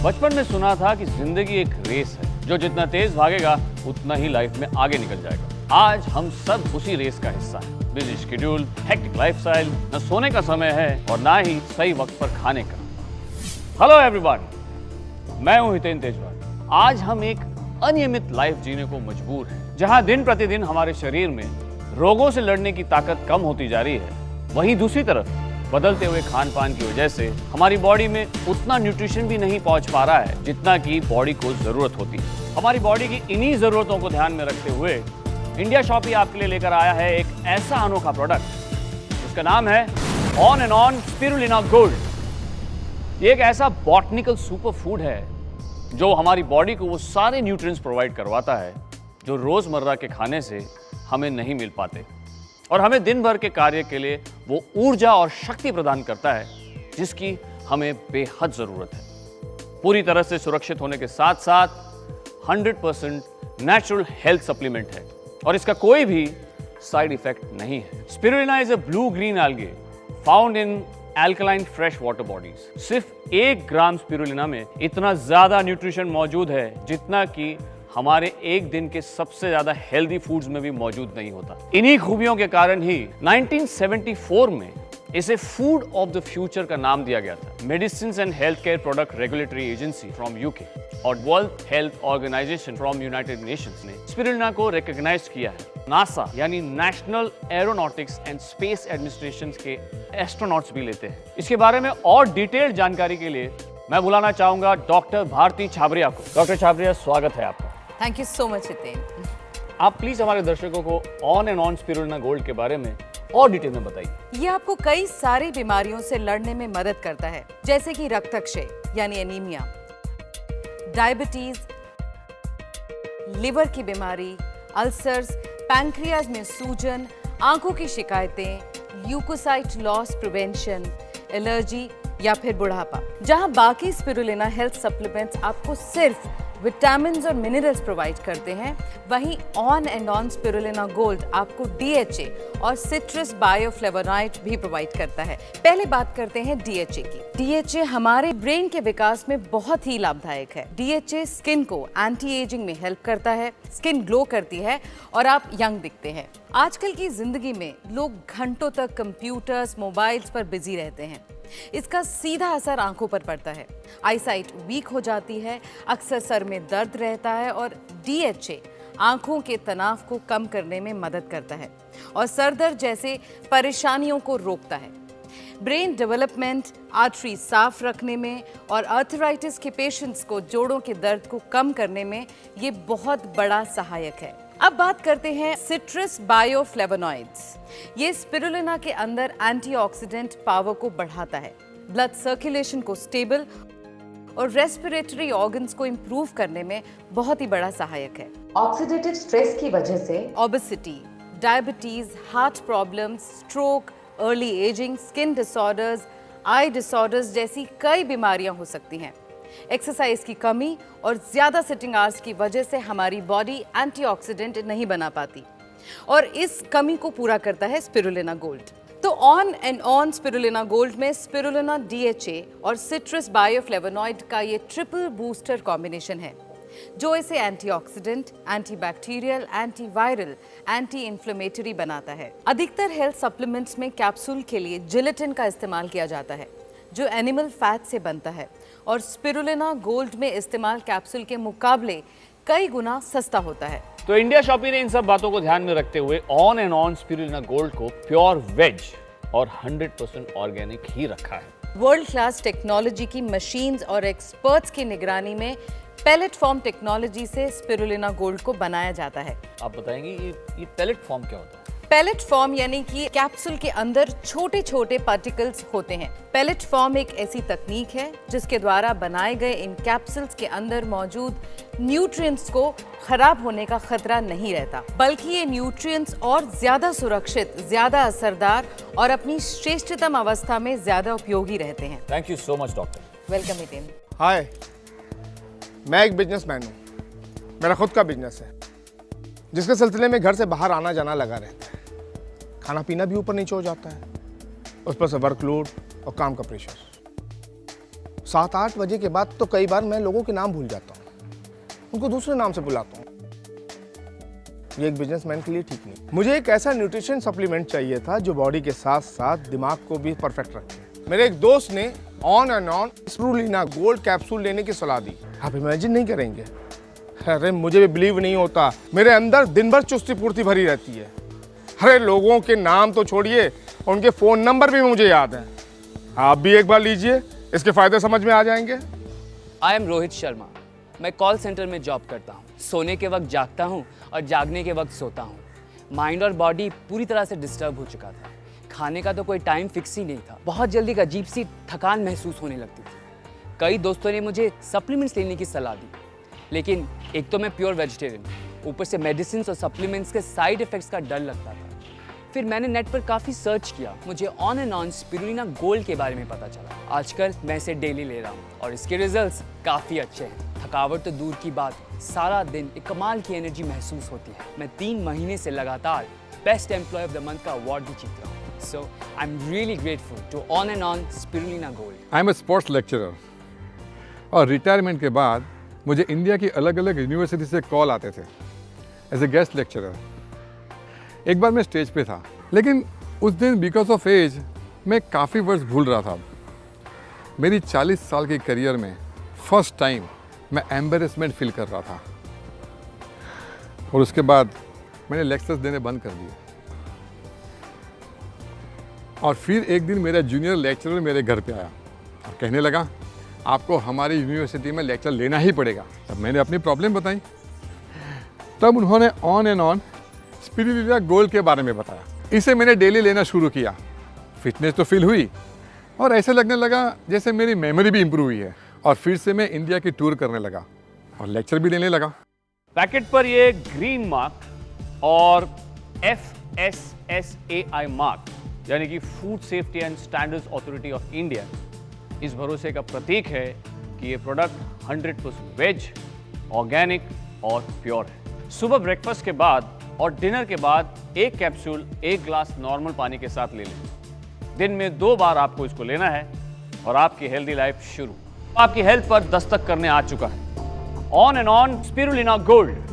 बचपन में सुना था कि जिंदगी एक रेस है, जो जितना तेज भागेगा उतना ही लाइफ में आगे निकल जाएगा। आज हम सब उसी रेस का हिस्सा हैं। बिजी शेड्यूल, हेक्टिक लाइफस्टाइल, न सोने का समय है और ना ही सही वक्त पर खाने का। हेलो एवरीवन, मैं हूं हितेन तेजवाल। आज हम एक अनियमित लाइफ जीने को मजबूर हैं, जहां दिन प्रतिदिन हमारे शरीर में रोगों से लड़ने की ताकत कम होती जा रही है। वहीं दूसरी तरफ बदलते हुए खान पान की वजह से हमारी बॉडी में उतना न्यूट्रिशन भी नहीं पहुंच पा रहा है जितना कि बॉडी को जरूरत होती है। हमारी बॉडी की इन्हीं जरूरतों को ध्यान में रखते हुए इंडिया शॉपी आपके लिए लेकर आया है एक ऐसा अनोखा प्रोडक्ट, उसका नाम है on and on spirulina gold. ये एक ऐसा बॉटनिकल सुपर फूड है जो हमारी बॉडी को वो सारे न्यूट्रिएंट्स प्रोवाइड करवाता है जो रोजमर्रा के खाने से हमें नहीं मिल पाते, और हमें दिन भर के कार्य के लिए वो ऊर्जा और शक्ति प्रदान करता है जिसकी हमें बेहद जरूरत है। पूरी तरह से सुरक्षित होने के साथ साथ 100% नेचुरल हेल्थ सप्लीमेंट है और इसका कोई भी साइड इफेक्ट नहीं है। Spirulina is a blue green algae found in alkaline fresh water bodies. सिर्फ 1 ग्राम स्पिरुलिना में इतना ज्यादा न्यूट्रिशन मौजूद है जितना कि हमारे एक दिन के सबसे ज्यादा हेल्दी फूड्स में भी मौजूद नहीं होता। इन्हीं खूबियों के कारण ही 1974 में इसे फूड ऑफ द फ्यूचर का नाम दिया गया था। Medicine and Health Care Product Regulatory Agency from UK और World Health Organization from United Nations ने स्पिरुलिना को रिकॉग्नाइज किया है। नासा यानी National Aeronautics and Space Administration के एस्ट्रोनॉट्स भी लेते हैं। इसके बारे में और डिटेल्ड जानकारी के लिए मैं बुलाना चाहूंगा डॉक्टर भारती छाबरिया को। डॉक्टर छाबरिया, स्वागत है आपका। Thank you so much Hiten. आप प्लीज हमारे दर्शकों को on and on spirulina gold के बारे में और डिटेल में बताइए। ये आपको कई सारी बीमारियों से लड़ने में मदद करता है, जैसे कि रक्तक्षय यानी एनीमिया, डायबिटीज, लिवर की बीमारी, अल्सर्स, पैंक्रियाज में सूजन, आंखों की शिकायतें, ल्यूकोसाइट लॉस प्रिवेंशन, एलर्जी या फिर बुढ़ापा। जहां बाकी स्पिरुलिना हेल्थ सप्लीमेंट्स आपको सिर्फ विटामिन्स और मिनरल्स प्रोवाइड करते हैं, वहीं on and on spirulina gold आपको DHA और सिट्रस बायोफ्लेवोनॉइड भी प्रोवाइड करता है। पहले बात करते हैं DHA की। DHA हमारे ब्रेन के विकास में बहुत ही लाभदायक है। DHA स्किन को एंटी एजिंग में हेल्प करता है, स्किन ग्लो करती है और आप यंग दिखते हैं। आजकल की जिंदगी में लोग घंटों तक कंप्यूटर्स, मोबाइल्स पर बिजी रहते हैं। इसका सीधा असर आंखों पर पड़ता है। आईसाइट वीक हो जाती है, अक्सर सर में दर्द रहता है और DHA आंखों के तनाव को कम करने में मदद करता है और सर दर्द जैसे परेशानियों को रोकता है। ब्रेन डेवलपमेंट, आर्टरी साफ रखने में और आर्थराइटिस के पेशेंट्स को जोड़ों के दर्द को कम करने में ये बहुत बड़ा सहायक है। अब बात करते हैं सिट्रस बायोफ्लेवोनॉइड्स। ये स्पिरुलिना के अंदर एंटीऑक्सीडेंट पावर को बढ़ाता है, ब्लड सर्कुलेशन को स्टेबल और रेस्पिरेटरी ऑर्गन्स को इंप्रूव करने में बहुत ही बड़ा सहायक है। ऑक्सीडेटिव स्ट्रेस की वजह से obesity, diabetes, heart problems, stroke, early ageing, skin disorders, eye disorders जैसी कई बीमारियां हो सकती हैं। एक्सरसाइज की कमी और ज्यादा सिटिंग आवर्स की वजह से हमारी बॉडी एंटीऑक्सीडेंट नहीं बना पाती और इस कमी को पूरा करता है स्पिरुलिना गोल्ड। तो on and on spirulina gold में स्पिरुलिना, DHA और सिट्रस बायोफ्लेवोनॉइड का ये ट्रिपल बूस्टर कॉम्बिनेशन है जो इसे antioxidant, antibacterial, antiviral, anti inflammatory बनाता है। अधिकतर हेल्थ सप्लीमेंट्स में कैप्सूल के लिए जिलेटिन का इस्तेमाल किया जाता है जो एनिमल फैट से बनता है और स्पिरुलिना गोल्ड में इस्तेमाल कैप्सूल के मुकाबले कई गुना सस्ता होता है। तो इंडिया शॉपी ने इन सब बातों को ध्यान में रखते हुए on and on spirulina gold को प्योर वेज और 100% ऑर्गेनिक ही रखा है। वर्ल्ड क्लास टेक्नोलॉजी की मशीन्स और एक्सपर्ट्स की निगरानी में पैलेट फॉर्म टेक्नोलॉजी से स्पिरुलिना गोल्ड को बनाया जाता है। आप बताएंगे ये पैलेट फॉर्म क्या होता है? पैलेट फॉर्म यानी कि कैप्सूल के अंदर छोटे छोटे पार्टिकल्स होते हैं। पैलेट फॉर्म एक ऐसी तकनीक है जिसके द्वारा बनाए गए इन कैप्सूल्स के अंदर मौजूद न्यूट्रिएंट्स को खराब होने का खतरा नहीं रहता, बल्कि ये न्यूट्रिएंट्स और ज्यादा सुरक्षित, ज्यादा असरदार और अपनी श्रेष्ठतम अवस्था में ज्यादा उपयोगी रहते हैं। Thank you so much doctor. Welcome Hiten. Hi, मैं एक बिजनेसमैन हूँ। मेरा खुद का बिजनेस है जिसके सिलसिले में घर से बाहर आना जाना लगा रहता है। खाना पीना भी ऊपर नीचे हो जाता है, उस पर से वर्कलोड और काम का प्रेशर। 7-8 बजे के बाद तो कई बार मैं लोगों के नाम भूल जाता हूँ, उनको दूसरे नाम से बुलाता हूँ। ये एक बिजनेसमैन के लिए ठीक नहीं। मुझे एक ऐसा न्यूट्रिशन सप्लीमेंट चाहिए था जो बॉडी के साथ साथ दिमाग को भी परफेक्ट रखे। मेरे एक दोस्त ने on and on spirulina gold capsule लेने की सलाह दी। आप इमेजिन नहीं करेंगे, अरे मुझे भी बिलीव नहीं होता, मेरे अंदर दिन भर चुस्ती पूर्ति भरी रहती है। अरे लोगों के नाम तो छोड़िए, उनके फ़ोन नंबर भी मुझे याद हैं। आप भी एक बार लीजिए, इसके फ़ायदे समझ में आ जाएंगे। I am Rohit Sharma. मैं कॉल सेंटर में जॉब करता हूँ। सोने के वक्त जागता हूँ और जागने के वक्त सोता हूँ। माइंड और बॉडी पूरी तरह से डिस्टर्ब हो चुका था। खाने का तो कोई टाइम फिक्स ही नहीं था। बहुत जल्दी एक अजीब सी थकान महसूस होने लगती थी। कई दोस्तों ने मुझे सप्लीमेंट्स लेने की सलाह दी, लेकिन एक तो मैं प्योर वेजिटेरियन, ऊपर से मेडिसिन और सप्लीमेंट्स के साइड इफ़ेक्ट्स का डर लगता था। फिर मैंने नेट पर काफ़ी सर्च किया, मुझे on and on spirulina gold के बारे में पता चला। आजकल मैं इसे डेली ले रहा हूँ और इसके रिजल्ट्स काफ़ी अच्छे हैं। थकावट तो दूर की बात, सारा दिन एक कमाल की एनर्जी महसूस होती है। मैं 3 महीने से लगातार best employ of the month का अवार्ड भी जीत रहा हूँ। So I am really grateful to on and on spirulina gold. I am a sports lecturer और रिटायरमेंट के बाद मुझे इंडिया की अलग अलग यूनिवर्सिटी से कॉल आते थे एज ए गेस्ट लेक्चरर। एक बार मैं स्टेज पे था, लेकिन उस दिन बिकॉज ऑफ एज मैं काफ़ी वर्ड्स भूल रहा था। मेरी 40 साल की करियर में फर्स्ट टाइम मैं एम्बेरसमेंट फील कर रहा था और उसके बाद मैंने लेक्चर्स देने बंद कर दिए। और फिर एक दिन मेरा जूनियर लेक्चरर मेरे घर पे आया और कहने लगा, आपको हमारी यूनिवर्सिटी में लेक्चर लेना ही पड़ेगा। तब मैंने अपनी प्रॉब्लम बताई। तब उन्होंने on and on spirulina gold के बारे में बताया। इसे मैंने डेली लेना शुरू किया। फिटनेस तो फील हुई और ऐसे लगने लगा जैसे मेरी मेमोरी भी इम्प्रूव हुई है। और फिर से मैं इंडिया की टूर करने लगा और लेक्चर भी देने लगा। पैकेट पर ये ग्रीन मार्क और FSSAI मार्क यानी कि food safety and standards authority of India इस भरोसे का प्रतीक है कि ये प्रोडक्ट 100% वेज, ऑर्गेनिक और प्योर है। सुबह ब्रेकफास्ट के बाद और डिनर के बाद एक कैप्सूल 1 ग्लास नॉर्मल पानी के साथ ले लें। दिन में 2 बार आपको इसको लेना है और आपकी हेल्दी लाइफ शुरू। आपकी हेल्थ पर दस्तक करने आ चुका है on and on spirulina gold.